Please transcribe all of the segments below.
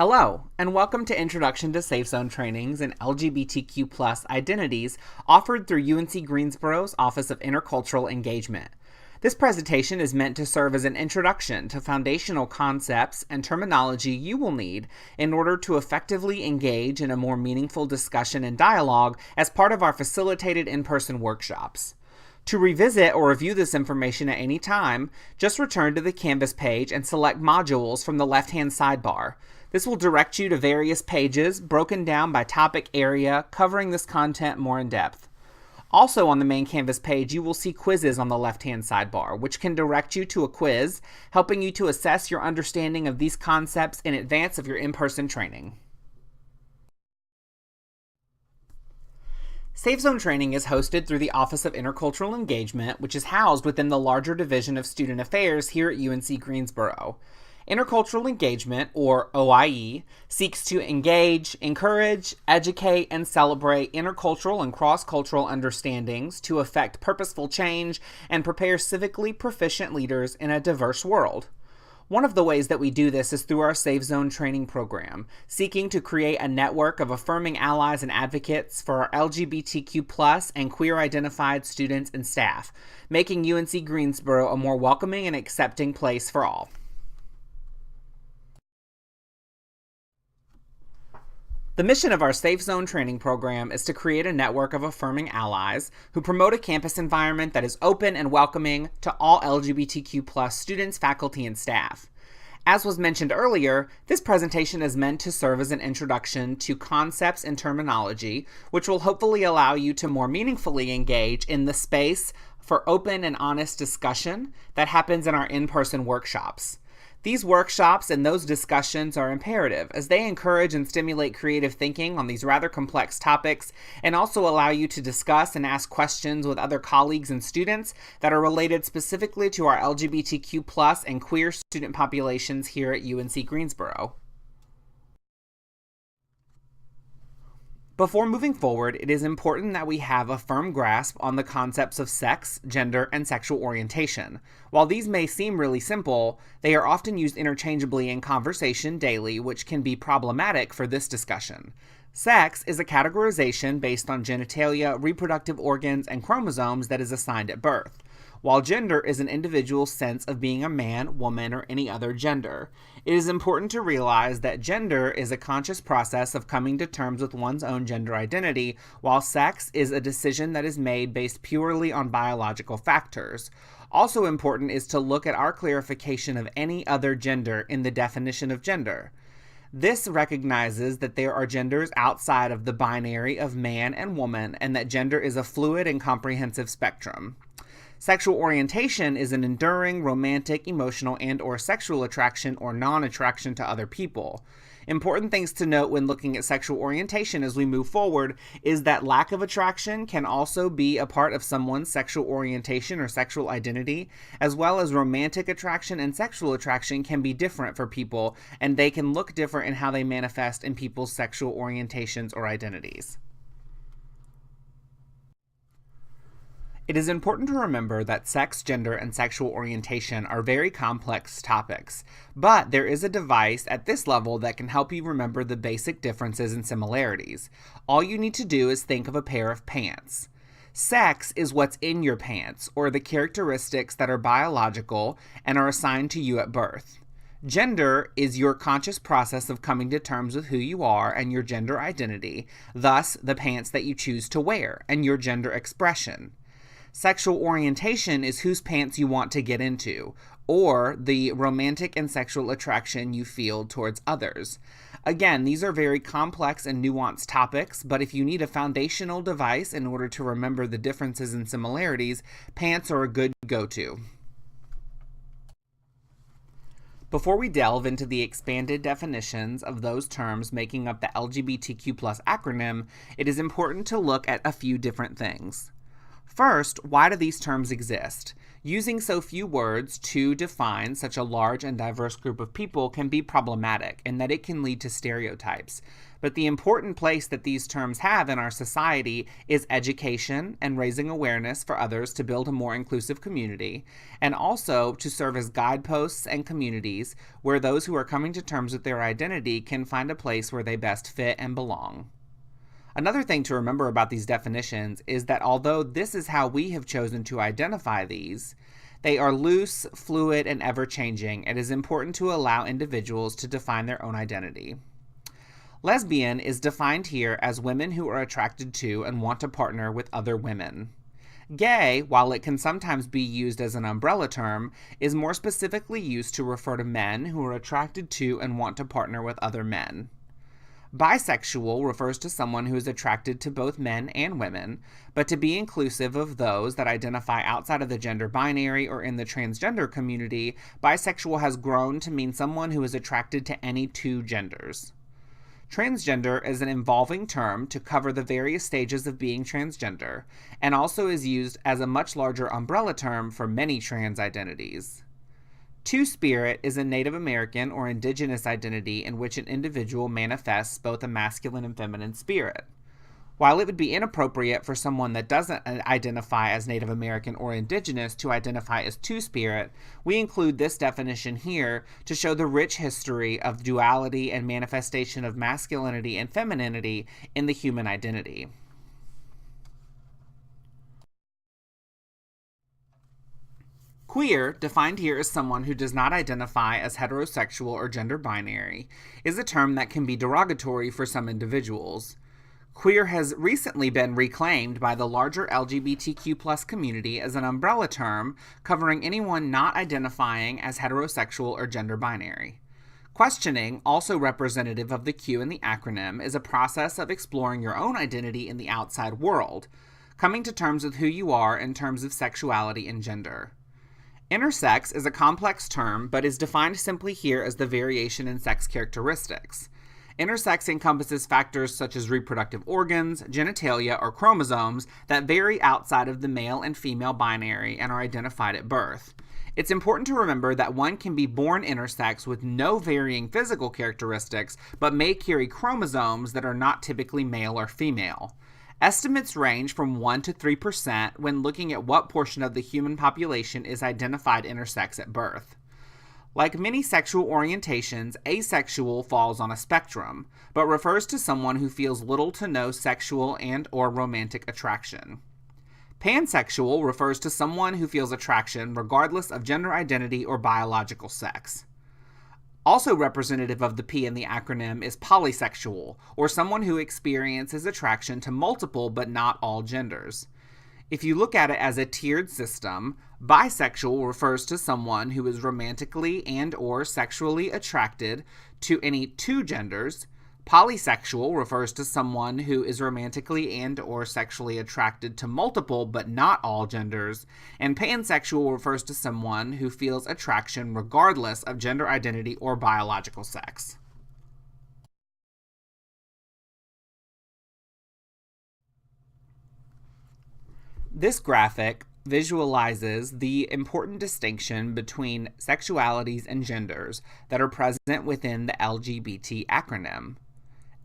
Hello, and welcome to Introduction to Safe Zone Trainings and LGBTQ Identities offered through UNC Greensboro's Office of Intercultural Engagement. This presentation is meant to serve as an introduction to foundational concepts and terminology you will need in order to effectively engage in a more meaningful discussion and dialogue as part of our facilitated in-person workshops. To revisit or review this information at any time, just return to the Canvas page and select Modules from the left-hand sidebar. This will direct you to various pages broken down by topic area covering this content more in depth. Also on the main Canvas page, you will see quizzes on the left-hand sidebar, which can direct you to a quiz, helping you to assess your understanding of these concepts in advance of your in-person training. Safe Zone Training is hosted through the Office of Intercultural Engagement, which is housed within the larger Division of Student Affairs here at UNC Greensboro. Intercultural Engagement, or OIE, seeks to engage, encourage, educate, and celebrate intercultural and cross-cultural understandings to effect purposeful change and prepare civically proficient leaders in a diverse world. One of the ways that we do this is through our Safe Zone training program, seeking to create a network of affirming allies and advocates for our LGBTQ+ and queer-identified students and staff, making UNC Greensboro a more welcoming and accepting place for all. The mission of our Safe Zone training program is to create a network of affirming allies who promote a campus environment that is open and welcoming to all LGBTQ+ students, faculty, and staff. As was mentioned earlier, this presentation is meant to serve as an introduction to concepts and terminology, which will hopefully allow you to more meaningfully engage in the space for open and honest discussion that happens in our in-person workshops. These workshops and those discussions are imperative as they encourage and stimulate creative thinking on these rather complex topics and also allow you to discuss and ask questions with other colleagues and students that are related specifically to our LGBTQ+ and queer student populations here at UNC Greensboro. Before moving forward, it is important that we have a firm grasp on the concepts of sex, gender, and sexual orientation. While these may seem really simple, they are often used interchangeably in conversation daily, which can be problematic for this discussion. Sex is a categorization based on genitalia, reproductive organs, and chromosomes that is assigned at birth, while gender is an individual's sense of being a man, woman, or any other gender. It is important to realize that gender is a conscious process of coming to terms with one's own gender identity, while sex is a decision that is made based purely on biological factors. Also important is to look at our clarification of any other gender in the definition of gender. This recognizes that there are genders outside of the binary of man and woman, and that gender is a fluid and comprehensive spectrum. Sexual orientation is an enduring, romantic, emotional, and/or sexual attraction or non-attraction to other people. Important things to note when looking at sexual orientation as we move forward is that lack of attraction can also be a part of someone's sexual orientation or sexual identity, as well as romantic attraction and sexual attraction can be different for people, and they can look different in how they manifest in people's sexual orientations or identities. It is important to remember that sex, gender, and sexual orientation are very complex topics, but there is a device at this level that can help you remember the basic differences and similarities. All you need to do is think of a pair of pants. Sex is what's in your pants, or the characteristics that are biological and are assigned to you at birth. Gender is your conscious process of coming to terms with who you are and your gender identity, thus the pants that you choose to wear and your gender expression. Sexual orientation is whose pants you want to get into, or the romantic and sexual attraction you feel towards others. Again, these are very complex and nuanced topics, but if you need a foundational device in order to remember the differences and similarities, pants are a good go-to. Before we delve into the expanded definitions of those terms making up the LGBTQ+ acronym, it is important to look at a few different things. First, why do these terms exist? Using so few words to define such a large and diverse group of people can be problematic in that it can lead to stereotypes. But the important place that these terms have in our society is education and raising awareness for others to build a more inclusive community, and also to serve as guideposts and communities where those who are coming to terms with their identity can find a place where they best fit and belong. Another thing to remember about these definitions is that although this is how we have chosen to identify these, they are loose, fluid, and ever-changing. It is important to allow individuals to define their own identity. Lesbian is defined here as women who are attracted to and want to partner with other women. Gay, while it can sometimes be used as an umbrella term, is more specifically used to refer to men who are attracted to and want to partner with other men. Bisexual refers to someone who is attracted to both men and women, but to be inclusive of those that identify outside of the gender binary or in the transgender community, bisexual has grown to mean someone who is attracted to any two genders. Transgender is an evolving term to cover the various stages of being transgender, and also is used as a much larger umbrella term for many trans identities. Two-spirit is a Native American or indigenous identity in which an individual manifests both a masculine and feminine spirit. While it would be inappropriate for someone that doesn't identify as Native American or indigenous to identify as two-spirit, we include this definition here to show the rich history of duality and manifestation of masculinity and femininity in the human identity. Queer, defined here as someone who does not identify as heterosexual or gender binary, is a term that can be derogatory for some individuals. Queer has recently been reclaimed by the larger LGBTQ+ community as an umbrella term covering anyone not identifying as heterosexual or gender binary. Questioning, also representative of the Q in the acronym, is a process of exploring your own identity in the outside world, coming to terms with who you are in terms of sexuality and gender. Intersex is a complex term, but is defined simply here as the variation in sex characteristics. Intersex encompasses factors such as reproductive organs, genitalia, or chromosomes that vary outside of the male and female binary and are identified at birth. It's important to remember that one can be born intersex with no varying physical characteristics, but may carry chromosomes that are not typically male or female. Estimates range from 1 to 3% when looking at what portion of the human population is identified intersex at birth. Like many sexual orientations, asexual falls on a spectrum, but refers to someone who feels little to no sexual and/or romantic attraction. Pansexual refers to someone who feels attraction regardless of gender identity or biological sex. Also representative of the P in the acronym is polysexual, or someone who experiences attraction to multiple but not all genders. If you look at it as a tiered system, bisexual refers to someone who is romantically and/or sexually attracted to any two genders. Polysexual refers to someone who is romantically and/or sexually attracted to multiple but not all genders, and pansexual refers to someone who feels attraction regardless of gender identity or biological sex. This graphic visualizes the important distinction between sexualities and genders that are present within the LGBT acronym.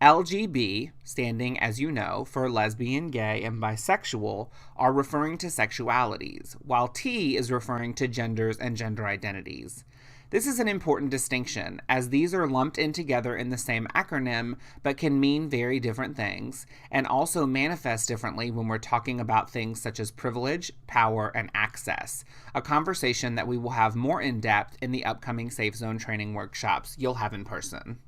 LGB, standing, as you know, for lesbian, gay, and bisexual, are referring to sexualities, while T is referring to genders and gender identities. This is an important distinction, as these are lumped in together in the same acronym, but can mean very different things, and also manifest differently when we're talking about things such as privilege, power, and access, a conversation that we will have more in depth in the upcoming Safe Zone training workshops you'll have in person.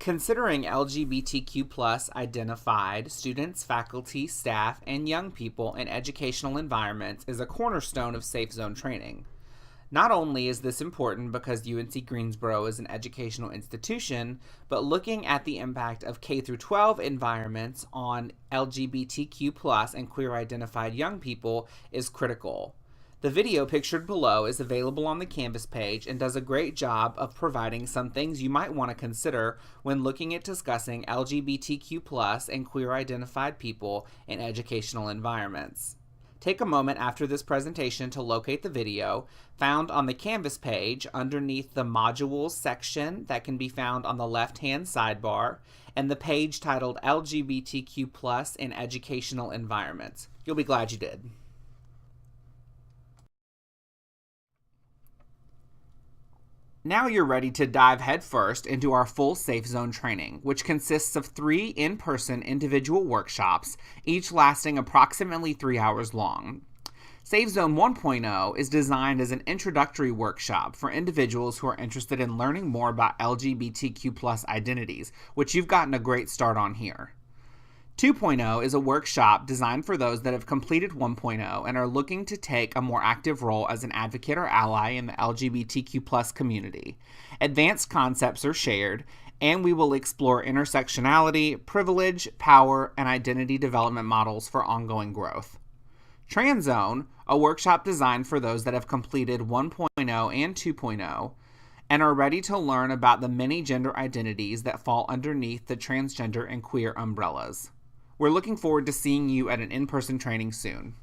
Considering LGBTQ+ identified students, faculty, staff, and young people in educational environments is a cornerstone of Safe Zone training. Not only is this important because UNC Greensboro is an educational institution, but looking at the impact of K-12 environments on LGBTQ+ and queer identified young people is critical. The video pictured below is available on the Canvas page and does a great job of providing some things you might want to consider when looking at discussing LGBTQ+ and queer identified people in educational environments. Take a moment after this presentation to locate the video found on the Canvas page underneath the Modules section that can be found on the left-hand sidebar and the page titled LGBTQ+ in Educational Environments. You'll be glad you did. Now you're ready to dive headfirst into our full Safe Zone training, which consists of 3 in-person individual workshops, each lasting approximately 3 hours long. Safe Zone 1.0 is designed as an introductory workshop for individuals who are interested in learning more about LGBTQ+ identities, which you've gotten a great start on here. 2.0 is a workshop designed for those that have completed 1.0 and are looking to take a more active role as an advocate or ally in the LGBTQ+ community. Advanced concepts are shared, and we will explore intersectionality, privilege, power, and identity development models for ongoing growth. Transzone, a workshop designed for those that have completed 1.0 and 2.0 and are ready to learn about the many gender identities that fall underneath the transgender and queer umbrellas. We're looking forward to seeing you at an in-person training soon.